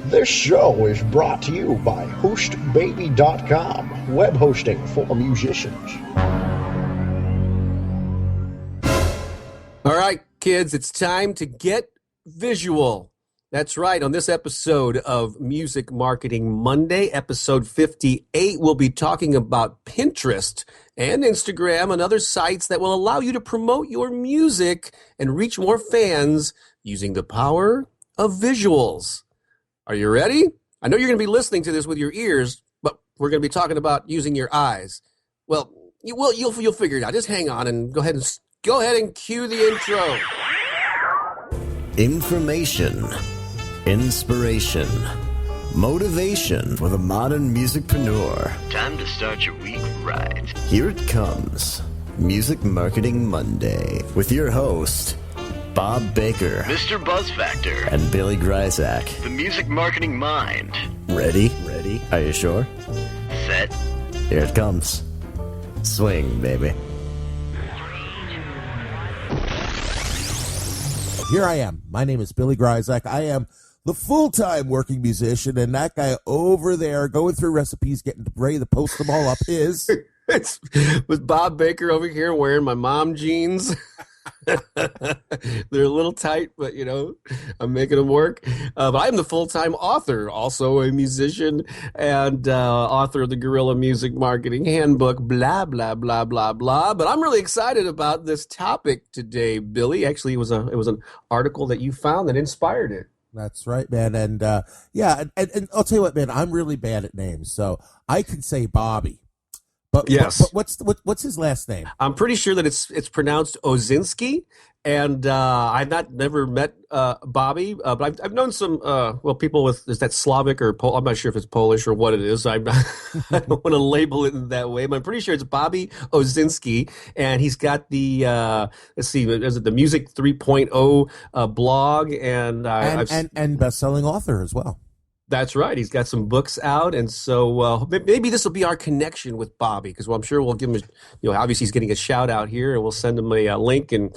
This show is brought to you by HostBaby.com, web hosting for musicians. All right, kids, it's time to get visual. That's right. On this episode of Music Marketing Monday, episode 58, we'll be talking about Pinterest and Instagram and other sites that will allow you to promote your music and reach more fans using the power of visuals. Are you ready? I know you're going to be listening to this with your ears, but we're going to be talking about using your eyes. Well, you'll figure it out. Just hang on and go ahead and cue the intro. Information, inspiration, motivation for the modern musicpreneur. Time to start your week right. Here it comes, Music Marketing Monday, with your host, Bob Baker, Mr. Buzz Factor, and Billy Gryzak. the music marketing mind. Ready? Are you sure? Set. Here it comes. Swing, baby. Here I am. My name is Billy Gryzak. I am the full-time working musician, and that guy over there going through recipes, getting ready to post them all up is... It's with Bob Baker over here wearing my mom jeans. They're a little tight, but I'm making them work. But I'm the full-time author, also a musician and author of the Guerrilla Music Marketing Handbook, blah, blah, blah, blah, blah. But I'm really excited about this topic today, Billy. Actually, it was an article that you found that inspired it. That's right, man. And and I'll tell you what, man, I'm really bad at names, so I can say Bobby. But, yes. but what's his last name? I'm pretty sure that it's pronounced Ozinski, and I've never met Bobby, but I've known some people with is that Slavic or I'm not sure if it's Polish or what it is. I don't want to label it in that way, but I'm pretty sure it's Bobby Ozinski, and he's got the let's see, is it the Music 3.0 blog and best-selling author as well. That's right. He's got some books out, and so maybe this will be our connection with Bobby, because I'm sure we'll give him, obviously he's getting a shout out here, and we'll send him a link and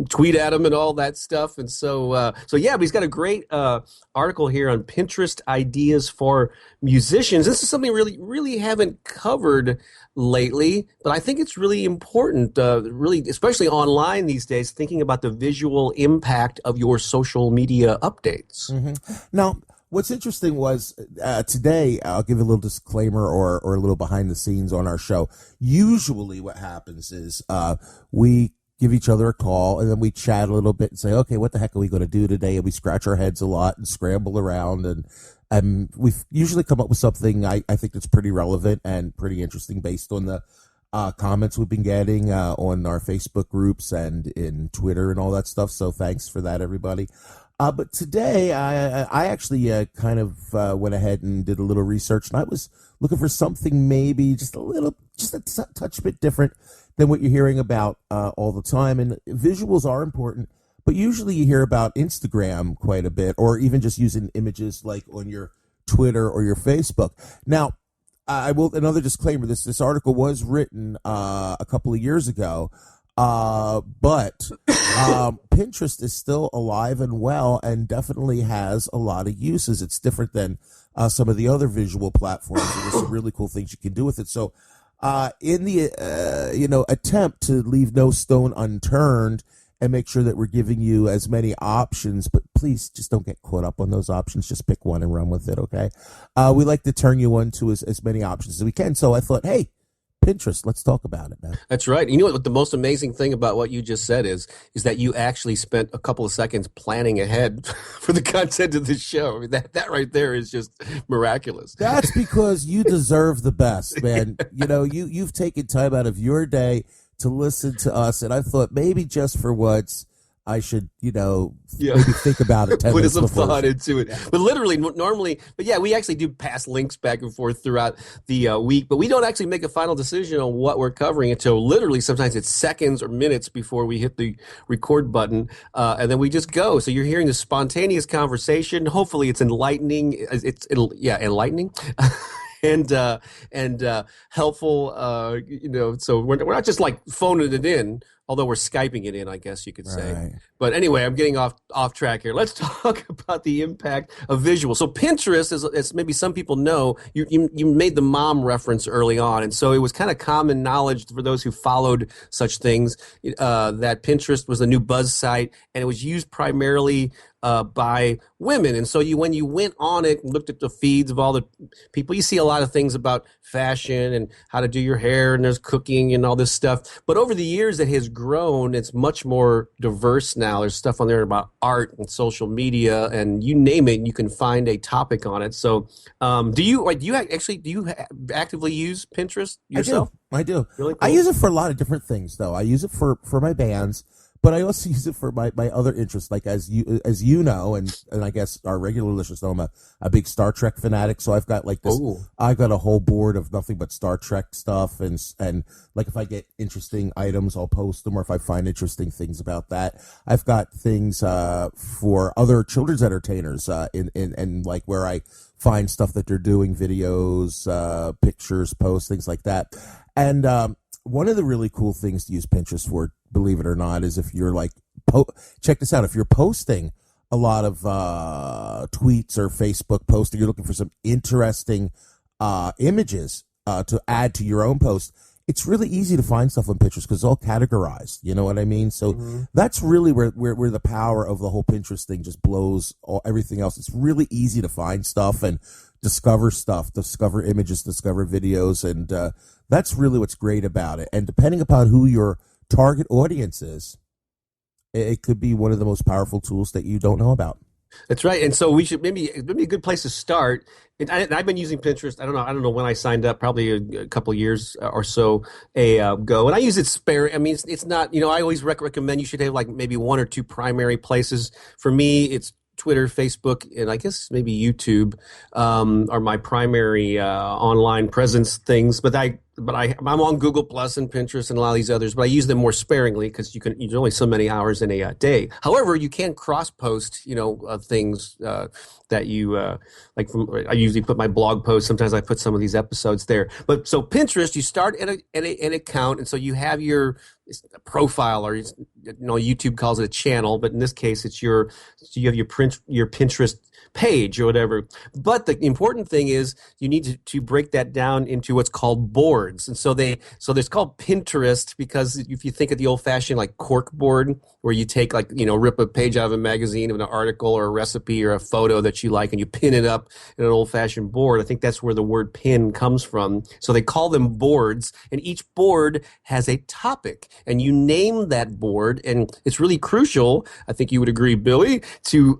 tweet at him and all that stuff. And so yeah, but he's got a great article here on Pinterest ideas for musicians. This is something we really haven't covered lately, but I think it's really important, really, especially online these days, thinking about the visual impact of your social media updates. Mm-hmm. Now, what's interesting was today, I'll give a little disclaimer or a little behind the scenes on our show. Usually what happens is we give each other a call, and then we chat a little bit and say, okay, what the heck are we going to do today? And we scratch our heads a lot and scramble around, and we've usually come up with something I think that's pretty relevant and pretty interesting based on the comments we've been getting on our Facebook groups and in Twitter and all that stuff. So thanks for that, everybody. But today, I actually kind of went ahead and did a little research, and I was looking for something maybe just a touch bit different than what you're hearing about all the time. And visuals are important, but usually you hear about Instagram quite a bit, or even just using images like on your Twitter or your Facebook. Now, I will another disclaimer: this article was written a couple of years ago. But Pinterest is still alive and well and definitely has a lot of uses. It's different than some of the other visual platforms. And there's some really cool things you can do with it. So in the attempt to leave no stone unturned and make sure that we're giving you as many options, but please just don't get caught up on those options. Just pick one and run with it, okay? We like to turn you on to as many options as we can. So I thought, hey, Pinterest, let's talk about it, man. That's right. You know what the most amazing thing about what you just said is that you actually spent a couple of seconds planning ahead for the content of this show. I mean, that right there is just miraculous. That's because you deserve the best, man. You've taken time out of your day to listen to us, and I thought maybe just for once I should, maybe think about it 10 Put minutes some before. thought into it. But literally, normally, we actually do pass links back and forth throughout the week, but we don't actually make a final decision on what we're covering until literally sometimes it's seconds or minutes before we hit the record button, and then we just go. So you're hearing this spontaneous conversation. Hopefully it's enlightening. Enlightening. and helpful. So we're not just like phoning it in, although we're Skyping it in, I guess you could say. Right. But anyway, I'm getting off track here. Let's talk about the impact of visual. So Pinterest, as maybe some people know, you made the mom reference early on, and so it was kind of common knowledge for those who followed such things that Pinterest was a new buzz site, and it was used primarily by women. And so when you went on it and looked at the feeds of all the people, you see a lot of things about fashion and how to do your hair, and there's cooking and all this stuff. But over the years, it has grown. It's much more diverse now. There's stuff on there about art and social media, and you name it, you can find a topic on it. So, do you actively use Pinterest yourself? I do. Really cool. I use it for a lot of different things, though. I use it for my bands, but I also use it for my other interests. Like as you know, and I guess our regular listeners know, I'm a big Star Trek fanatic. So I've got like this. Ooh. I've got a whole board of nothing but Star Trek stuff, and like if I get interesting items, I'll post them, or if I find interesting things about that, I've got things for other children's entertainers in like where I find stuff that they're doing, videos, pictures, posts, things like that, and. One of the really cool things to use Pinterest for, believe it or not, is if you're like, check this out, if you're posting a lot of tweets or Facebook posts, and you're looking for some interesting images to add to your own post, it's really easy to find stuff on Pinterest because it's all categorized. You know what I mean? So that's really where the power of the whole Pinterest thing just blows everything else. It's really easy to find stuff and discover stuff, discover images, discover videos, and that's really what's great about it. And depending upon who your target audience is, it could be one of the most powerful tools that you don't know about. That's right. And so we should maybe a good place to start. And I've been using Pinterest. I don't know when I signed up, probably a couple of years or so ago. And I use it sparingly. I mean, it's not, I always recommend you should have like maybe one or two primary places. For me, it's Twitter, Facebook, and I guess maybe YouTube are my primary online presence things. But I'm on Google Plus and Pinterest and a lot of these others, but I use them more sparingly because there's only so many hours in a day. However, you can cross post, things that you like. I usually put my blog posts. Sometimes I put some of these episodes there. But so Pinterest, you start an account, and so you have your profile, or YouTube calls it a channel, but in this case, you have your Pinterest page or whatever. But the important thing is you need to break that down into what's called boards. And so there's called Pinterest because if you think of the old fashioned like cork board, where you take like, rip a page out of a magazine of an article or a recipe or a photo that you like and you pin it up in an old fashioned board. I think that's where the word pin comes from. So they call them boards, and each board has a topic, and you name that board. And it's really crucial, I think you would agree, Billy, to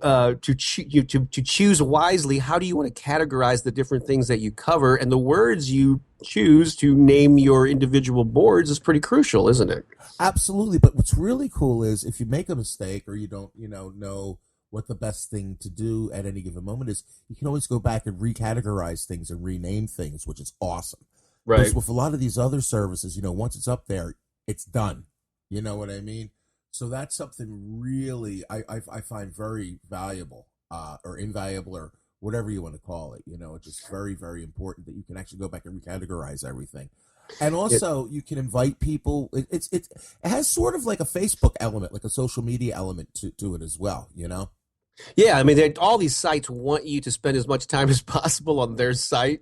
choose wisely. How do you want to categorize the different things that you cover? And the words you choose to name your individual boards is pretty crucial, isn't it? Absolutely. But what's really cool is if you make a mistake or you don't, know what the best thing to do at any given moment is, you can always go back and recategorize things and rename things, which is awesome. Right. Because with a lot of these other services, once it's up there, it's done. You know what I mean? So that's something really I find very valuable or invaluable or whatever you want to call it. It's just very, very important that you can actually go back and recategorize everything. And also, you can invite people. It has sort of like a Facebook element, like a social media element to it as well, Yeah, I mean, all these sites want you to spend as much time as possible on their site,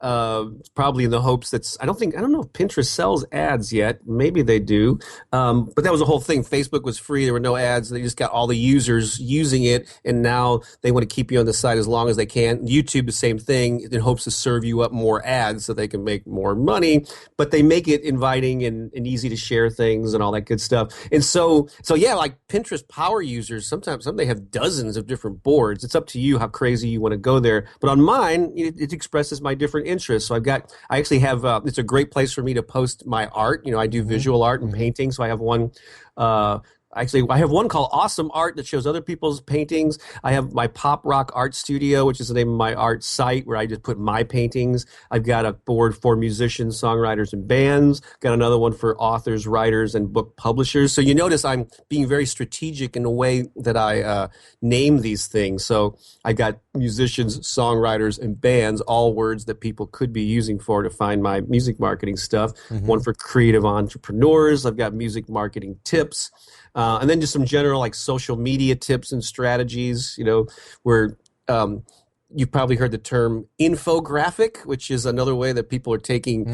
probably in the hopes that I don't know if Pinterest sells ads yet. Maybe they do. But that was the whole thing. Facebook was free. There were no ads. They just got all the users using it. And now they want to keep you on the site as long as they can. YouTube, the same thing, in hopes to serve you up more ads so they can make more money. But they make it inviting and easy to share things and all that good stuff. And so yeah, like Pinterest power users, sometimes they have dozens of different boards. It's up to you how crazy you want to go there. But on mine, it expresses my different interests. So I actually have, it's a great place for me to post my art. I do visual art and painting. So I have one Actually, I have one called Awesome Art that shows other people's paintings. I have my Pop Rock Art Studio, which is the name of my art site, where I just put my paintings. I've got a board for musicians, songwriters, and bands. Got another one for authors, writers, and book publishers. So you notice I'm being very strategic in the way that I name these things. So I got musicians, songwriters, and bands, all words that people could be using to find my music marketing stuff. One for creative entrepreneurs. I've got music marketing tips. And then just some general like social media tips and strategies, where you've probably heard the term infographic, which is another way that people are taking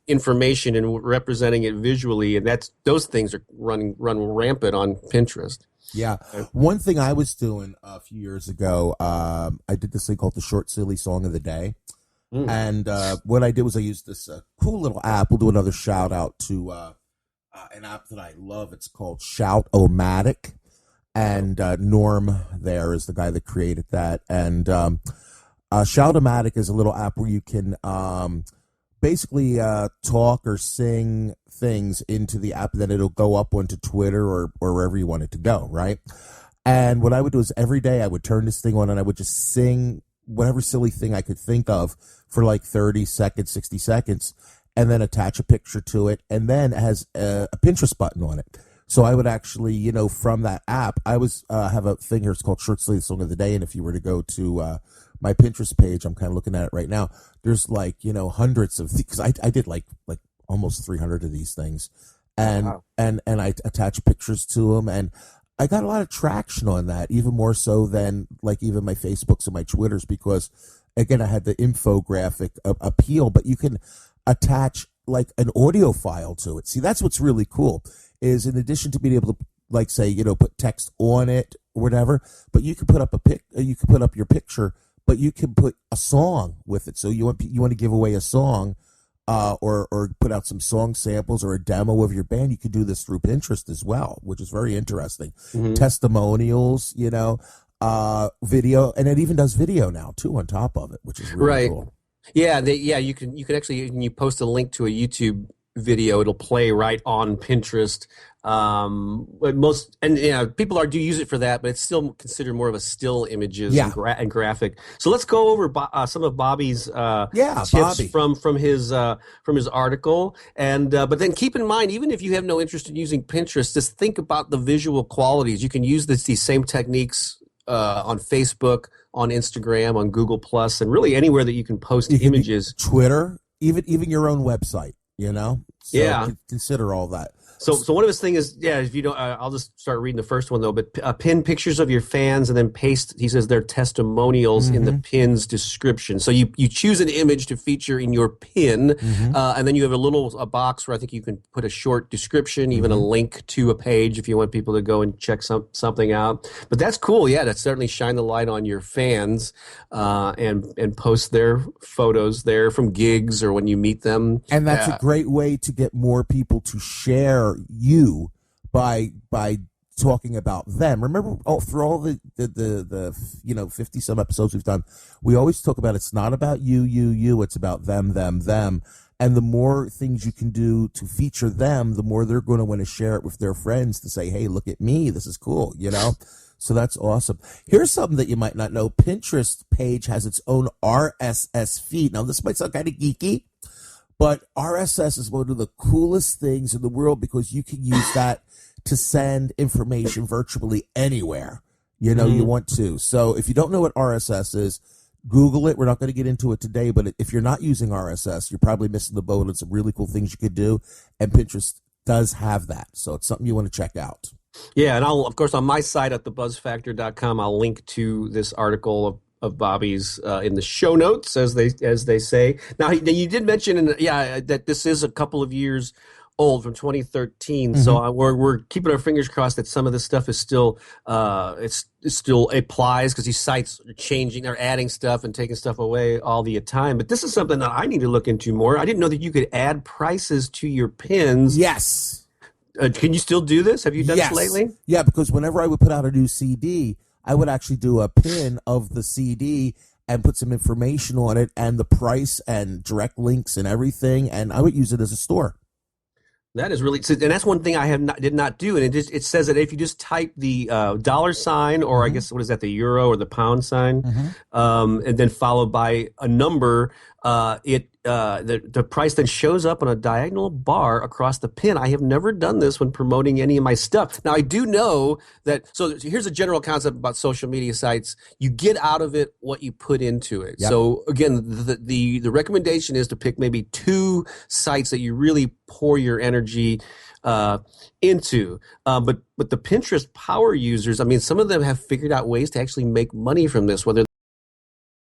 information and representing it visually. And those things are run rampant on Pinterest. Yeah. One thing I was doing a few years ago, I did this thing called the Short Silly Song of the Day. And what I did was I used this cool little app. We'll do another shout out to an app that I love. It's called Shout-O-Matic, and Norm there is the guy that created that. And Shout-O-Matic is a little app where you can basically talk or sing things into the app, and then it'll go up onto Twitter or wherever you want it to go, right? And what I would do is every day I would turn this thing on and I would just sing whatever silly thing I could think of for like 30 seconds, 60 seconds, and then attach a picture to it, and then it has a Pinterest button on it. So I would actually, from that app, I have a thing here, it's called Short Sleeve Song of the Day, and if you were to go to my Pinterest page, I'm kind of looking at it right now, there's like, hundreds of, because I did like almost 300 of these things, and wow. and I attach pictures to them, and I got a lot of traction on that, even more so than like even my Facebooks and my Twitters, because again, I had the infographic appeal, but you can attach like an audio file to it. See, that's what's really cool, is in addition to being able to like say, put text on it or whatever, but you can put up you can put up your picture, but you can put a song with it. So you want to give away a song, or put out some song samples or a demo of your band. You could do this through Pinterest as well, which is very interesting. Testimonials, video, and it even does video now too on top of it, which is really cool. Yeah, you can actually, when you post a link to a YouTube video, it'll play right on Pinterest. But people do use it for that, but it's still considered more of a still images and graphic. So let's go over some of Bobby's tips from his article. And but then keep in mind, even if you have no interest in using Pinterest, just think about the visual qualities. You can use these same techniques on Facebook, on Instagram, on Google Plus, and really anywhere that you can post images. Twitter, even your own website, So consider all that. So one of his things is, if you don't, I'll just start reading the first one though, but pin pictures of your fans and then paste, he says, their testimonials in the pin's description. So you choose an image to feature in your pin, and then you have a box where I think you can put a short description, even a link to a page if you want people to go and check something out. But that's cool. Yeah, that certainly shine the light on your fans, and post their photos there from gigs or when you meet them. And that's a great way to get more people to share you by talking about them. Remember, through all the 50 some episodes we've done, we always talk about it's not about you, it's about them. And the more things you can do to feature them, the more they're going to want to share it with their friends to say, hey, look at me, this is cool, So that's awesome. Here's something that you might not know. Pinterest page has its own RSS feed. Now, this might sound kind of geeky, but RSS is one of the coolest things in the world because you can use that to send information virtually anywhere, you want to. So if you don't know what RSS is, Google it. We're not going to get into it today, but if you're not using RSS, you're probably missing the boat on some really cool things you could do, and Pinterest does have that. So it's something you want to check out. Yeah, and I'll, of course, on my site at thebuzzfactor.com, I'll link to this article of Bobby's in the show notes, as they say. Now, you did mention, that this is a couple of years old, from 2013. So we're keeping our fingers crossed that some of this stuff is still it still applies, because these sites are changing, they're adding stuff and taking stuff away all the time. But this is something that I need to look into more. I didn't know that you could add prices to your pins. Yes. Can you still do this? Have you done this lately? Yeah, because whenever I would put out a new CD, I would actually do a pin of the CD and put some information on it and the price and direct links and everything, and I would use it as a store. That is really, and that's one thing I did not do. And it says that if you just type the dollar sign, or I guess what is that, the euro or the pound sign, and then followed by a number, the price then shows up on a diagonal bar across the pin. I have never done this when promoting any of my stuff. Now I do know that. So here's a general concept about social media sites: you get out of it what you put into it. Yep. So again, the recommendation is to pick maybe 2 sites that you really pour your energy into. But the Pinterest power users, I mean, some of them have figured out ways to actually make money from this, whether